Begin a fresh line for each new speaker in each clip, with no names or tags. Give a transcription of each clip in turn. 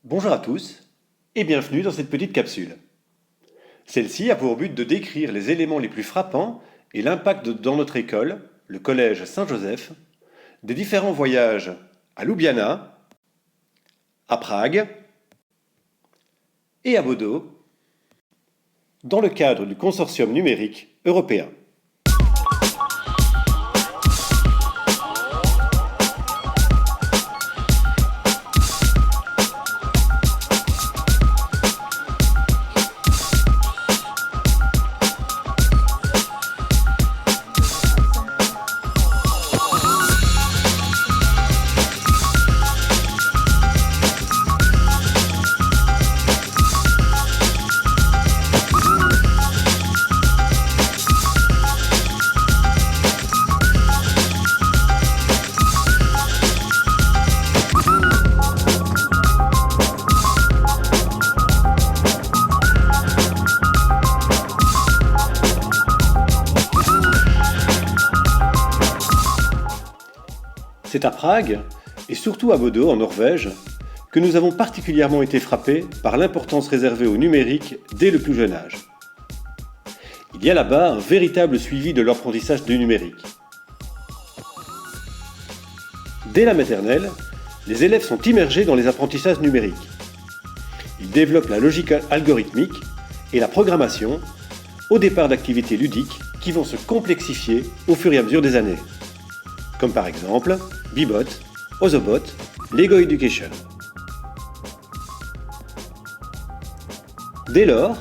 Bonjour à tous et bienvenue dans cette petite capsule. Celle-ci a pour but de décrire les éléments les plus frappants et l'impact dans notre école, le collège Saint-Joseph, des différents voyages à Ljubljana, à Prague et à Bodo, dans le cadre du consortium numérique européen. C'est à Prague, et surtout à Bodo en Norvège, que nous avons particulièrement été frappés par l'importance réservée au numérique dès le plus jeune âge. Il y a là-bas un véritable suivi de l'apprentissage du numérique. Dès la maternelle, les élèves sont immergés dans les apprentissages numériques. Ils développent la logique algorithmique et la programmation, au départ d'activités ludiques qui vont se complexifier au fur et à mesure des années. Comme par exemple Bibot, Ozobot, Lego Education. Dès lors,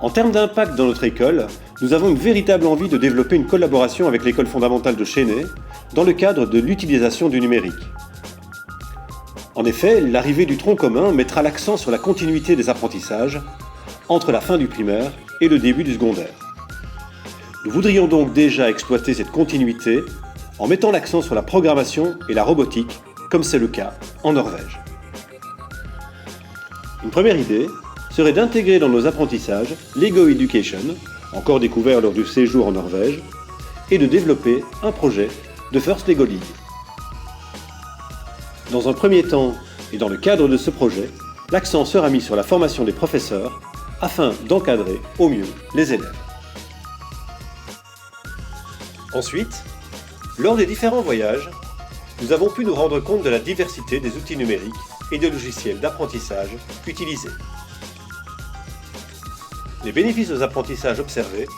en termes d'impact dans notre école, nous avons une véritable envie de développer une collaboration avec l'école fondamentale de Chennai dans le cadre de l'utilisation du numérique. En effet, l'arrivée du tronc commun mettra l'accent sur la continuité des apprentissages entre la fin du primaire et le début du secondaire. Nous voudrions donc déjà exploiter cette continuité en mettant l'accent sur la programmation et la robotique, comme c'est le cas en Norvège. Une première idée serait d'intégrer dans nos apprentissages Lego Education, encore découvert lors du séjour en Norvège, et de développer un projet de First Lego League. Dans un premier temps, et dans le cadre de ce projet, l'accent sera mis sur la formation des professeurs afin d'encadrer au mieux les élèves. Ensuite, lors des différents voyages, nous avons pu nous rendre compte de la diversité des outils numériques et des logiciels d'apprentissage utilisés. Les bénéfices aux apprentissages observés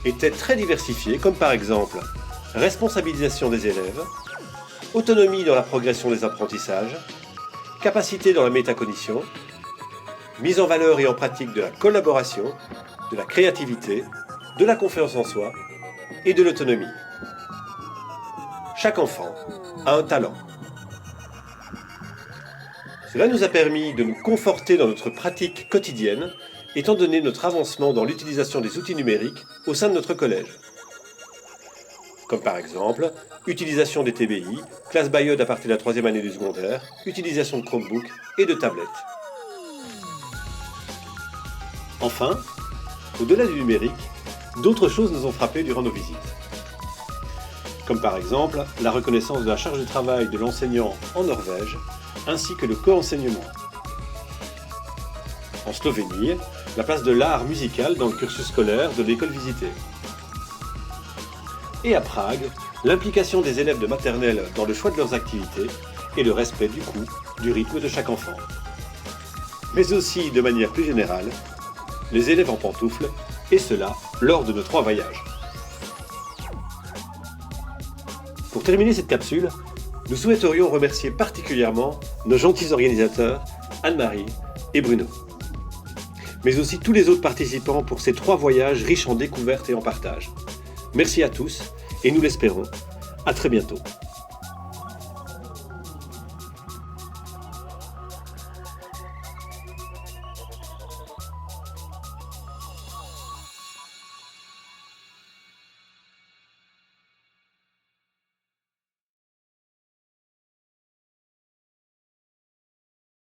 étaient très diversifiés, comme par exemple responsabilisation des élèves, autonomie dans la progression des apprentissages, capacité dans la métacognition, mise en valeur et en pratique de la collaboration, de la créativité, de la confiance en soi et de l'autonomie. Chaque enfant a un talent. Cela nous a permis de nous conforter dans notre pratique quotidienne, étant donné notre avancement dans l'utilisation des outils numériques au sein de notre collège. Comme par exemple, utilisation des TBI, classe by à partir de la 3e année du secondaire, utilisation de Chromebook et de tablettes. Enfin, au-delà du numérique, d'autres choses nous ont frappés durant nos visites. Comme par exemple la reconnaissance de la charge de travail de l'enseignant en Norvège, ainsi que le co-enseignement. En Slovénie, la place de l'art musical dans le cursus scolaire de l'école visitée. Et à Prague, l'implication des élèves de maternelle dans le choix de leurs activités et le respect du rythme de chaque enfant. Mais aussi, de manière plus générale, les élèves en pantoufles, et cela lors de nos 3 voyages. Pour terminer cette capsule, nous souhaiterions remercier particulièrement nos gentils organisateurs, Anne-Marie et Bruno, mais aussi tous les autres participants pour ces 3 voyages riches en découvertes et en partage. Merci à tous, et nous l'espérons, à très bientôt.